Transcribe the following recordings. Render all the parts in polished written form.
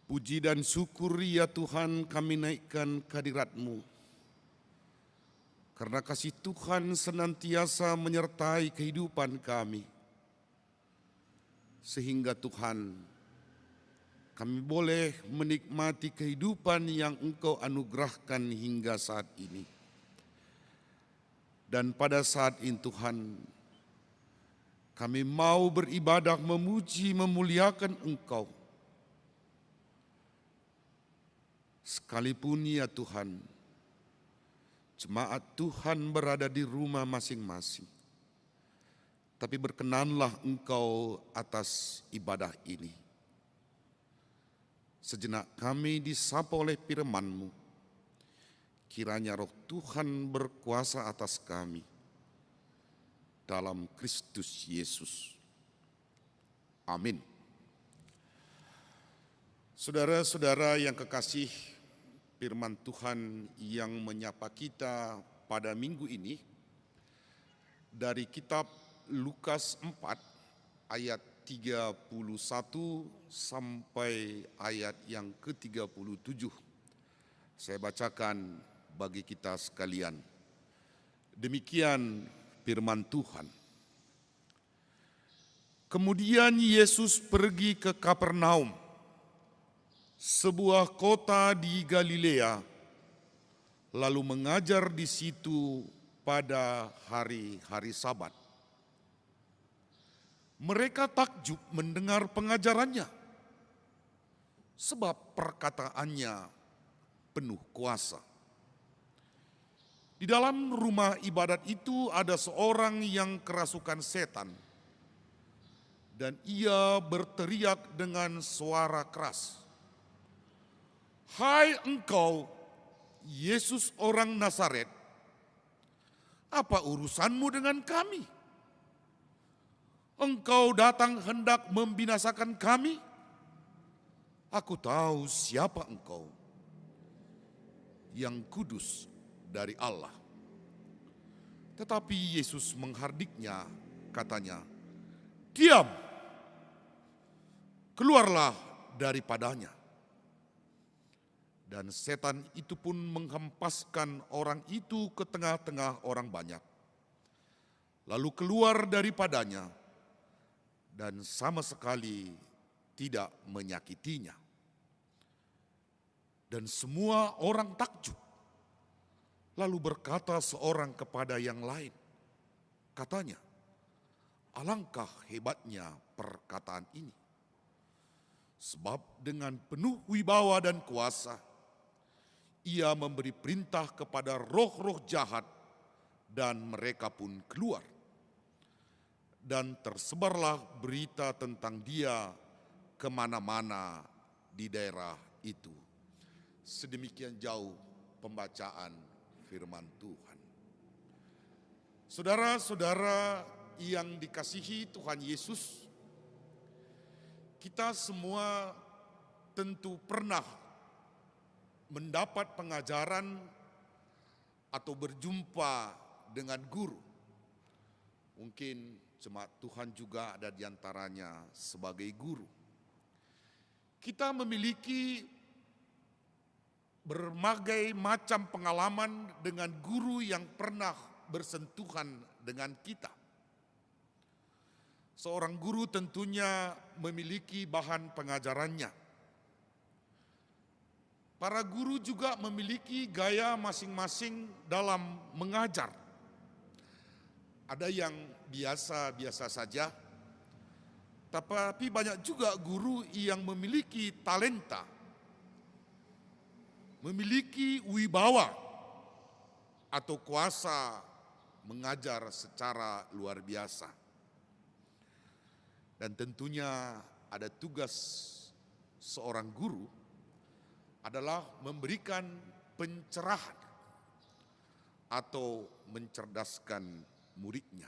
Puji dan syukur ya Tuhan kami naikkan kehadirat-Mu. Karena kasih Tuhan senantiasa menyertai kehidupan kami. Sehingga Tuhan, kami boleh menikmati kehidupan yang Engkau anugerahkan hingga saat ini. Dan pada saat ini Tuhan, kami mau beribadah, memuji, memuliakan Engkau. Sekalipun ya Tuhan, jemaat Tuhan berada di rumah masing-masing. Tapi berkenanlah Engkau atas ibadah ini. Sejenak kami disapa oleh firman-Mu. Kiranya Roh Tuhan berkuasa atas kami. Dalam Kristus Yesus. Amin. Saudara-saudara yang kekasih, firman Tuhan yang menyapa kita pada minggu ini dari kitab Lukas 4 ayat 31 sampai ayat yang ke-37. Saya bacakan bagi kita sekalian. Demikian firman Tuhan. Kemudian Yesus pergi ke Kapernaum, sebuah kota di Galilea, lalu mengajar di situ pada hari-hari Sabat. Mereka takjub mendengar pengajarannya, sebab perkataannya penuh kuasa. Di dalam rumah ibadat itu ada seorang yang kerasukan setan, dan ia berteriak dengan suara keras, "Hai engkau, Yesus orang Nazaret, apa urusanmu dengan kami? Engkau datang hendak membinasakan kami? Aku tahu siapa engkau, yang kudus dari Allah." Tetapi Yesus menghardiknya, katanya, "Diam, keluarlah daripadanya." Dan setan itu pun menghempaskan orang itu ke tengah-tengah orang banyak, lalu keluar daripadanya, dan sama sekali tidak menyakitinya. Dan semua orang takjub. Lalu berkata seorang kepada yang lain, katanya, "Alangkah hebatnya perkataan ini. Sebab dengan penuh wibawa dan kuasa, ia memberi perintah kepada roh-roh jahat, dan mereka pun keluar. Dan tersebarlah berita tentang dia kemana-mana di daerah itu." Sedemikian jauh pembacaan firman Tuhan. Saudara-saudara yang dikasihi Tuhan Yesus, kita semua tentu pernah mendapat pengajaran atau berjumpa dengan guru. Mungkin jemaat Tuhan juga ada di antaranya sebagai guru. Kita memiliki berbagai macam pengalaman dengan guru yang pernah bersentuhan dengan kita. Seorang guru tentunya memiliki bahan pengajarannya. Para guru juga memiliki gaya masing-masing dalam mengajar. Ada yang biasa-biasa saja, tapi banyak juga guru yang memiliki talenta, memiliki wibawa atau kuasa mengajar secara luar biasa. Dan tentunya ada tugas seorang guru adalah memberikan pencerahan atau mencerdaskan muridnya.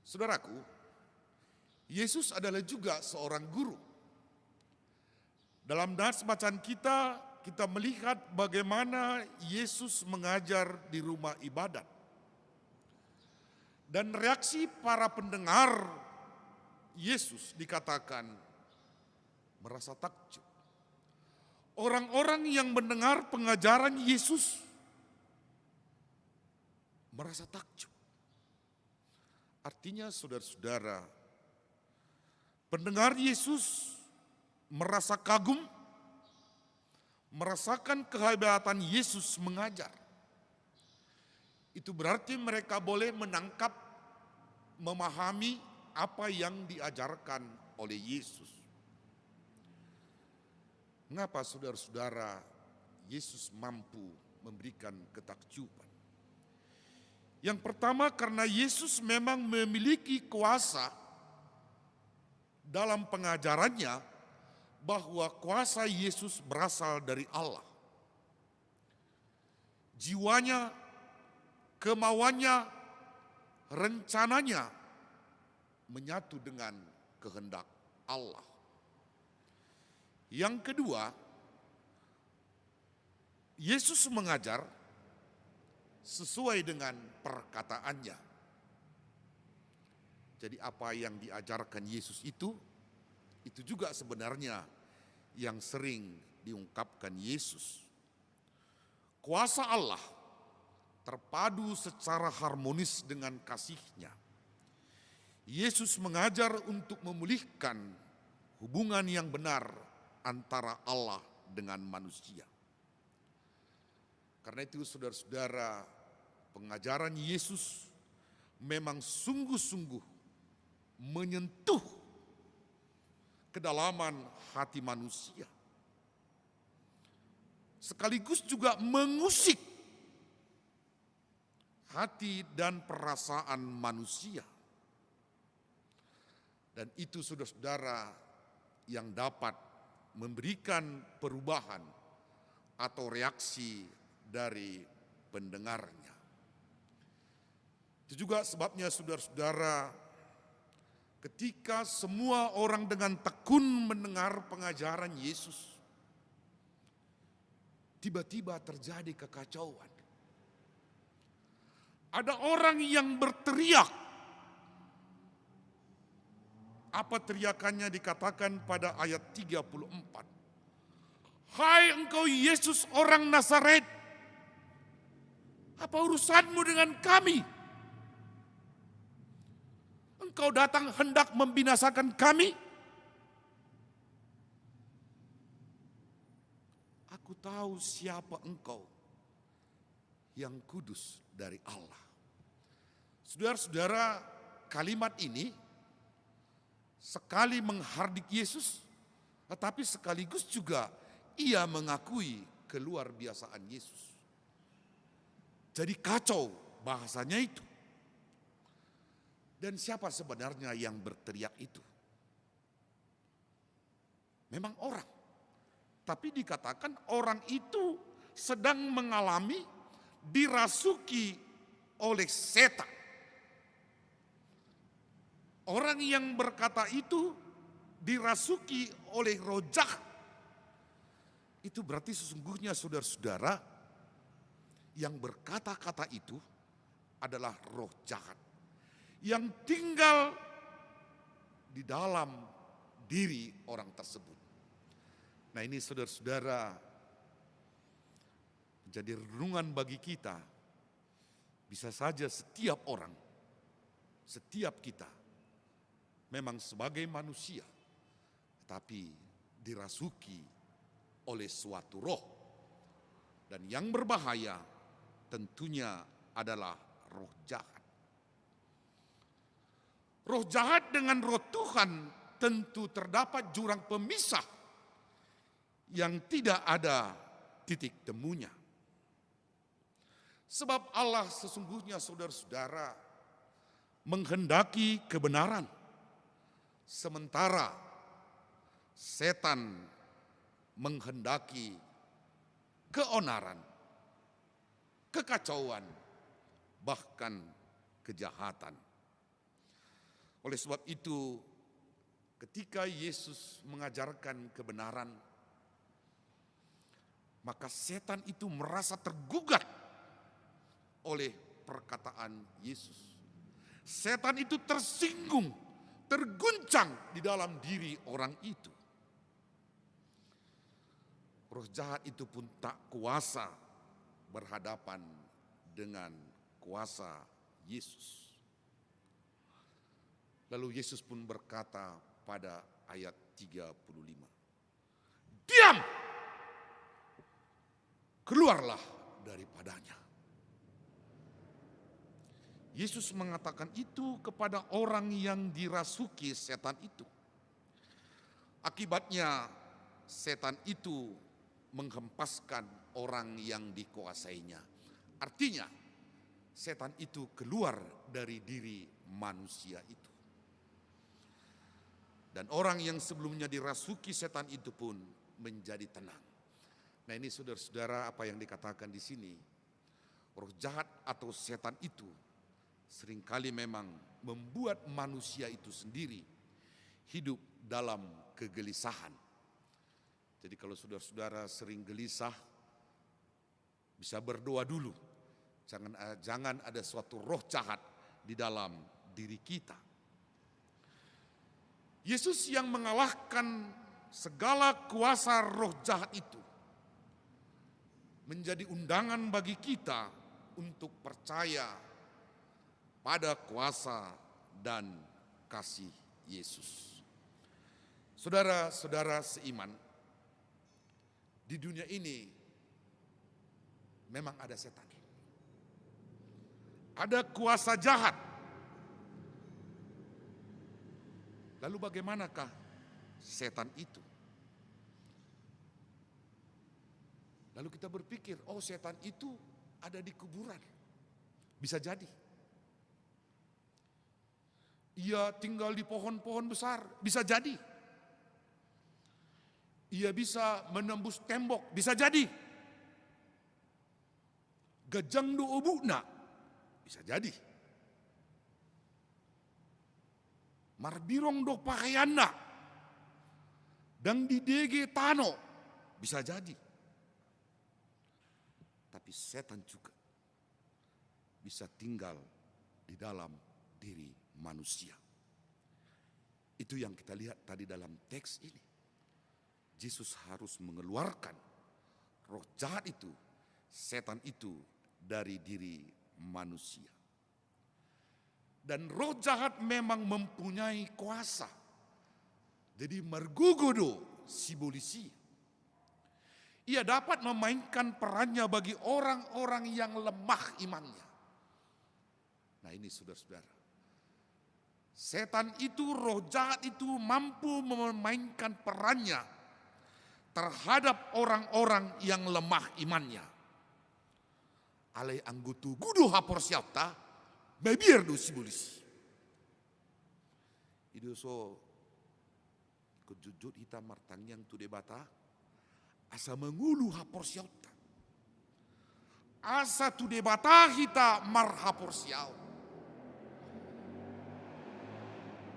Saudaraku, Yesus adalah juga seorang guru. Dalam nats bacaan kita melihat bagaimana Yesus mengajar di rumah ibadat. Dan reaksi para pendengar Yesus dikatakan merasa takjub. Orang-orang yang mendengar pengajaran Yesus merasa takjub. Artinya saudara-saudara, pendengar Yesus merasa kagum, merasakan kehebatan Yesus mengajar. Itu berarti mereka boleh menangkap, memahami apa yang diajarkan oleh Yesus. Mengapa saudara-saudara Yesus mampu memberikan ketakjuban? Yang pertama, karena Yesus memang memiliki kuasa dalam pengajarannya, bahwa kuasa Yesus berasal dari Allah. Jiwanya, kemauannya, rencananya menyatu dengan kehendak Allah. Yang kedua, Yesus mengajar sesuai dengan perkataannya. Jadi apa yang diajarkan Yesus itu juga sebenarnya yang sering diungkapkan Yesus. Kuasa Allah terpadu secara harmonis dengan kasih-Nya. Yesus mengajar untuk memulihkan hubungan yang benar antara Allah dengan manusia. Karena itu saudara-saudara, pengajaran Yesus memang sungguh-sungguh menyentuh kedalaman hati manusia. Sekaligus juga mengusik hati dan perasaan manusia. Dan itu saudara-saudara yang dapat memberikan perubahan atau reaksi dari pendengarnya. Itu juga sebabnya saudara-saudara, ketika semua orang dengan tekun mendengar pengajaran Yesus, tiba-tiba terjadi kekacauan. Ada orang yang berteriak. Apa teriakannya dikatakan pada ayat 34. Hai engkau Yesus orang Nazaret, apa urusanmu dengan kami? Engkau datang hendak membinasakan kami? Aku tahu siapa engkau, yang kudus dari Allah. Saudara-saudara, kalimat ini sekali menghardik Yesus, tetapi sekaligus juga ia mengakui keluar biasaan Yesus. Jadi kacau bahasanya itu. Dan siapa sebenarnya yang berteriak itu? Memang orang. Tapi dikatakan orang itu sedang mengalami dirasuki oleh setan. Orang yang berkata itu dirasuki oleh roh jahat. Itu berarti sesungguhnya saudara-saudara, yang berkata-kata itu adalah roh jahat yang tinggal di dalam diri orang tersebut. Nah ini saudara-saudara menjadi renungan bagi kita. Bisa saja setiap orang, setiap kita memang sebagai manusia, tapi dirasuki oleh suatu roh. Dan yang berbahaya tentunya adalah roh jahat. Roh jahat dengan roh Tuhan tentu terdapat jurang pemisah yang tidak ada titik temunya. Sebab Allah sesungguhnya saudara-saudara menghendaki kebenaran, sementara setan menghendaki keonaran, kekacauan, bahkan kejahatan. Oleh sebab itu, ketika Yesus mengajarkan kebenaran, maka setan itu merasa tergugat oleh perkataan Yesus. Setan itu tersinggung, terguncang di dalam diri orang itu. roh jahat itu pun tak kuasa berhadapan dengan kuasa Yesus. Lalu Yesus pun berkata pada ayat 35, "Diam! Keluarlah daripadanya." Yesus mengatakan itu kepada orang yang dirasuki setan itu. Akibatnya setan itu menghempaskan orang yang dikuasainya. Artinya setan itu keluar dari diri manusia itu. Dan orang yang sebelumnya dirasuki setan itu pun menjadi tenang. Nah, ini saudara-saudara apa yang dikatakan di sini. Roh jahat atau setan itu seringkali memang membuat manusia itu sendiri hidup dalam kegelisahan. Jadi kalau saudara-saudara sering gelisah, bisa berdoa dulu. Jangan ada suatu roh jahat di dalam diri kita. Yesus yang mengalahkan segala kuasa roh jahat itu menjadi undangan bagi kita untuk percaya pada kuasa dan kasih Yesus. Saudara-saudara seiman, di dunia ini memang ada setan. Ada kuasa jahat. Lalu bagaimanakah setan itu? Lalu kita berpikir, oh setan itu ada di kuburan. Bisa jadi. Ia tinggal di pohon-pohon besar, bisa jadi. Ia bisa menembus tembok, bisa jadi. Gajang do obuna, bisa jadi. Marbirong do pakaiana, dan di dege tano, bisa jadi. Tapi setan juga bisa tinggal di dalam diri manusia. Itu yang kita lihat tadi dalam teks ini. Yesus harus mengeluarkan roh jahat itu, setan itu dari diri manusia. Dan roh jahat memang mempunyai kuasa. Jadi margugodo simbolisi. Ia dapat memainkan perannya bagi orang-orang yang lemah imannya. Nah ini saudara-saudara. Setan itu, roh jahat itu mampu memainkan perannya terhadap orang-orang yang lemah imannya. Alai anggutu gudo hapor siapta. Bebiar do simbolis. Itu so kejujut hitam martang yang tu debata asa mengulu hapor siauta. Asa tu debata hita mar hapor siau.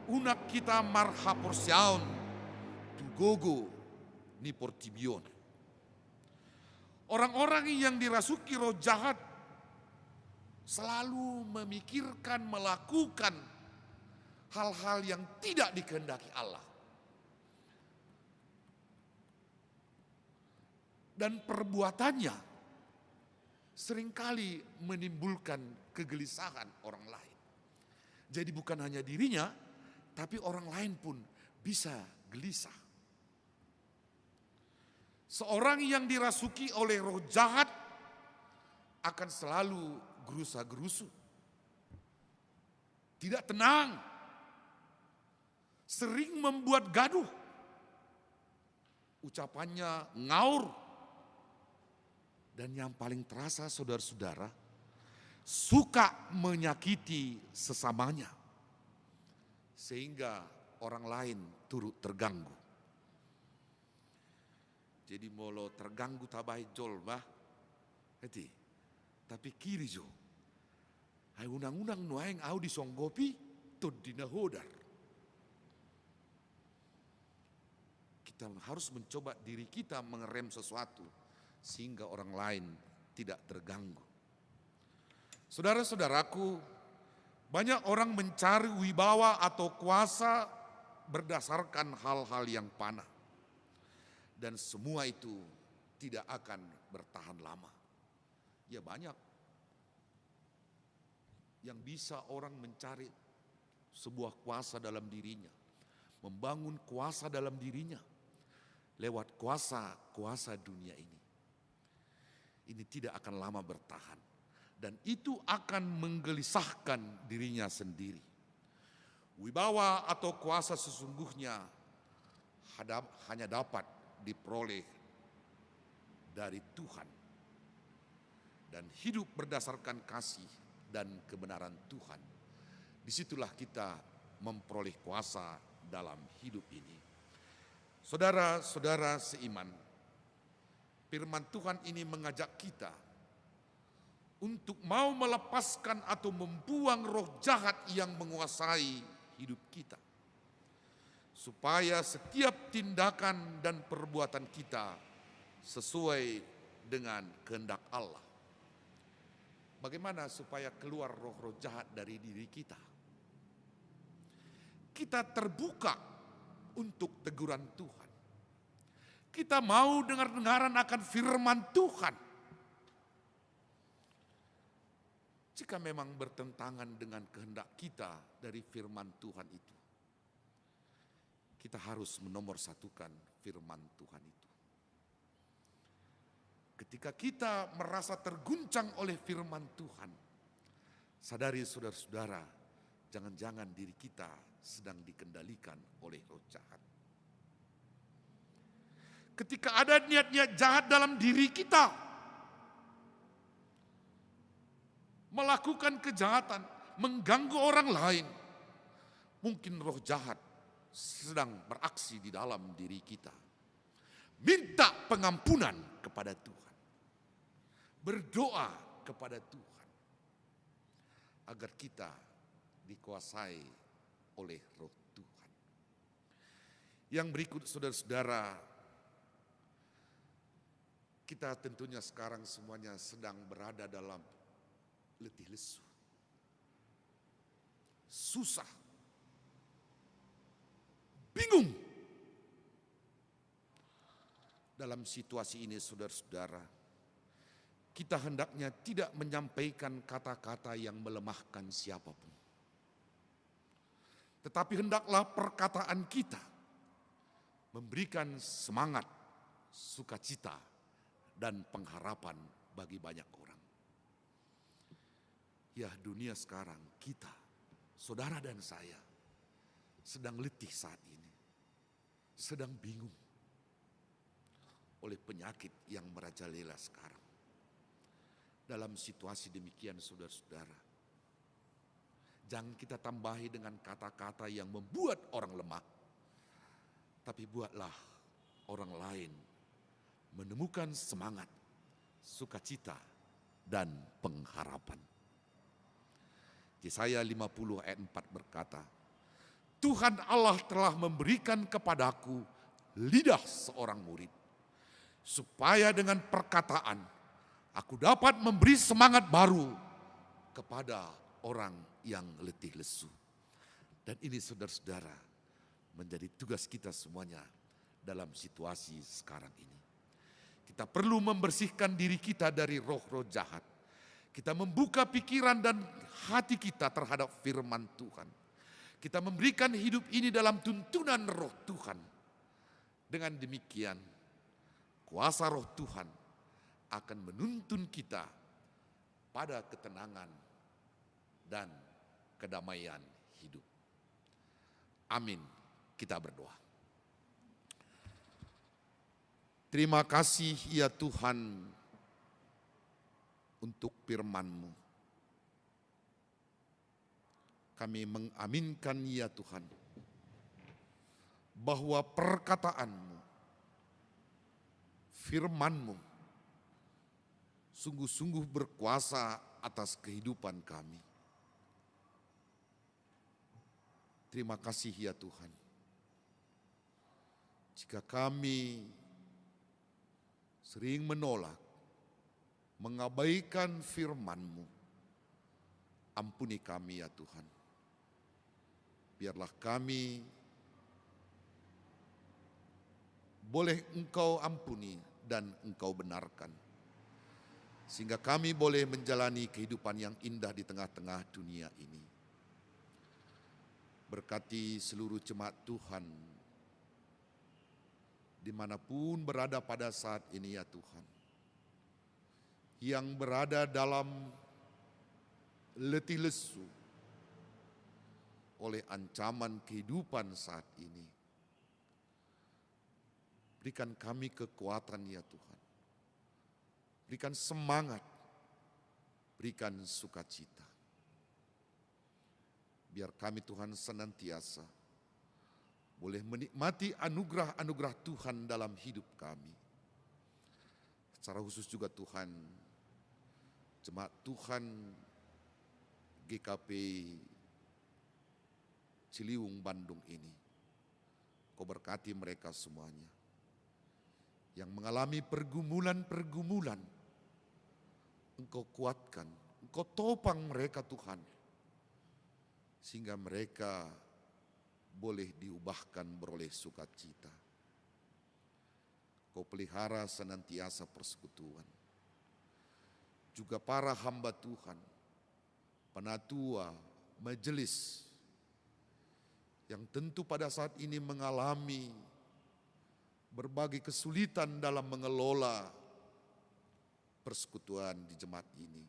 Unak kita mar hapor siaun tu gogo ni portibion. Orang-orang yang dirasuki roh jahat selalu memikirkan, melakukan hal-hal yang tidak dikehendaki Allah. Dan perbuatannya seringkali menimbulkan kegelisahan orang lain. Jadi bukan hanya dirinya, tapi orang lain pun bisa gelisah. Seorang yang dirasuki oleh roh jahat akan selalu gerusa-gerusu, tidak tenang, sering membuat gaduh, ucapannya ngaur, dan yang paling terasa saudara-saudara, suka menyakiti sesamanya, sehingga orang lain turut terganggu. Jadi molo terganggu tabai jol bah, tapi kiri jo. Hai undang-undang nuaing au disonggopi tod dinahodar. Kita harus mencoba diri kita mengerem sesuatu sehingga orang lain tidak terganggu. Saudara-saudaraku, banyak orang mencari wibawa atau kuasa berdasarkan hal-hal yang panah. Dan semua itu tidak akan bertahan lama. Ya banyak yang bisa orang mencari sebuah kuasa dalam dirinya, membangun kuasa dalam dirinya lewat kuasa dunia ini. Ini tidak akan lama bertahan dan itu akan menggelisahkan dirinya sendiri. Wibawa atau kuasa sesungguhnya hanya dapat diperoleh dari Tuhan dan hidup berdasarkan kasih dan kebenaran Tuhan. Disitulah kita memperoleh kuasa dalam hidup ini. Saudara-saudara seiman, firman Tuhan ini mengajak kita untuk mau melepaskan atau membuang roh jahat yang menguasai hidup kita. Supaya setiap tindakan dan perbuatan kita sesuai dengan kehendak Allah. Bagaimana supaya keluar roh-roh jahat dari diri kita? Kita terbuka untuk teguran Tuhan. Kita mau dengar-dengaran akan firman Tuhan. Jika memang bertentangan dengan kehendak kita dari firman Tuhan itu, kita harus menomorsatukan firman Tuhan itu. Ketika kita merasa terguncang oleh firman Tuhan, sadari saudara-saudara, jangan-jangan diri kita sedang dikendalikan oleh roh jahat. Ketika ada niat-niat jahat dalam diri kita, melakukan kejahatan, mengganggu orang lain, mungkin roh jahat sedang beraksi di dalam diri kita. Minta pengampunan kepada Tuhan. Berdoa kepada Tuhan agar kita dikuasai oleh roh Tuhan. Yang berikut saudara-saudara, kita tentunya sekarang semuanya sedang berada dalam letih lesu, susah, bingung. Dalam situasi ini saudara-saudara, kita hendaknya tidak menyampaikan kata-kata yang melemahkan siapapun. Tetapi hendaklah perkataan kita memberikan semangat, sukacita, dan pengharapan bagi banyak orang. Ya, dunia sekarang kita, saudara dan saya, sedang letih saat ini. Sedang bingung oleh penyakit yang merajalela sekarang. Dalam situasi demikian saudara-saudara, jangan kita tambahi dengan kata-kata yang membuat orang lemah. Tapi buatlah orang lain menemukan semangat, sukacita, dan pengharapan. Yesaya 50 ayat 4 berkata, Tuhan Allah telah memberikan kepadaku lidah seorang murid, supaya dengan perkataan aku dapat memberi semangat baru kepada orang yang letih lesu. Dan ini saudara-saudara menjadi tugas kita semuanya dalam situasi sekarang ini. Kita perlu membersihkan diri kita dari roh-roh jahat. Kita membuka pikiran dan hati kita terhadap firman Tuhan. Kita memberikan hidup ini dalam tuntunan roh Tuhan. Dengan demikian, kuasa roh Tuhan akan menuntun kita pada ketenangan dan kedamaian hidup. Amin. Kita berdoa. Terima kasih ya Tuhan untuk firman-Mu. Kami mengaminkan ya Tuhan bahwa perkataan-Mu, firman-Mu sungguh-sungguh berkuasa atas kehidupan kami. Terima kasih ya Tuhan. Jika kami sering menolak, mengabaikan firman-Mu, ampuni kami ya Tuhan. Biarlah kami boleh Engkau ampuni dan Engkau benarkan. Sehingga kami boleh menjalani kehidupan yang indah di tengah-tengah dunia ini. Berkati seluruh jemaat Tuhan, dimanapun berada pada saat ini ya Tuhan. Yang berada dalam letih lesu oleh ancaman kehidupan saat ini. Berikan kami kekuatan ya Tuhan. Berikan semangat, berikan sukacita. Biar kami Tuhan senantiasa boleh menikmati anugerah-anugerah Tuhan dalam hidup kami. Secara khusus juga Tuhan, jemaat Tuhan GKP Ciliwung Bandung ini. Kau berkati mereka semuanya yang mengalami pergumulan-pergumulan. Engkau kuatkan, Engkau topang mereka Tuhan, sehingga mereka boleh diubahkan beroleh sukacita. Kau pelihara senantiasa persekutuan. Juga para hamba Tuhan, penatua, majelis, yang tentu pada saat ini mengalami berbagai kesulitan dalam mengelola persekutuan di jemaat ini.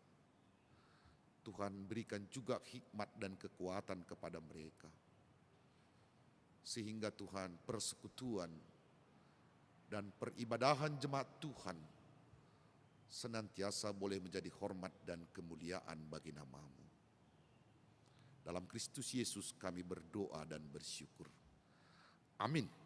Tuhan berikan juga hikmat dan kekuatan kepada mereka. Sehingga Tuhan persekutuan dan peribadahan jemaat Tuhan senantiasa boleh menjadi hormat dan kemuliaan bagi nama-Mu. Dalam Kristus Yesus kami berdoa dan bersyukur. Amin.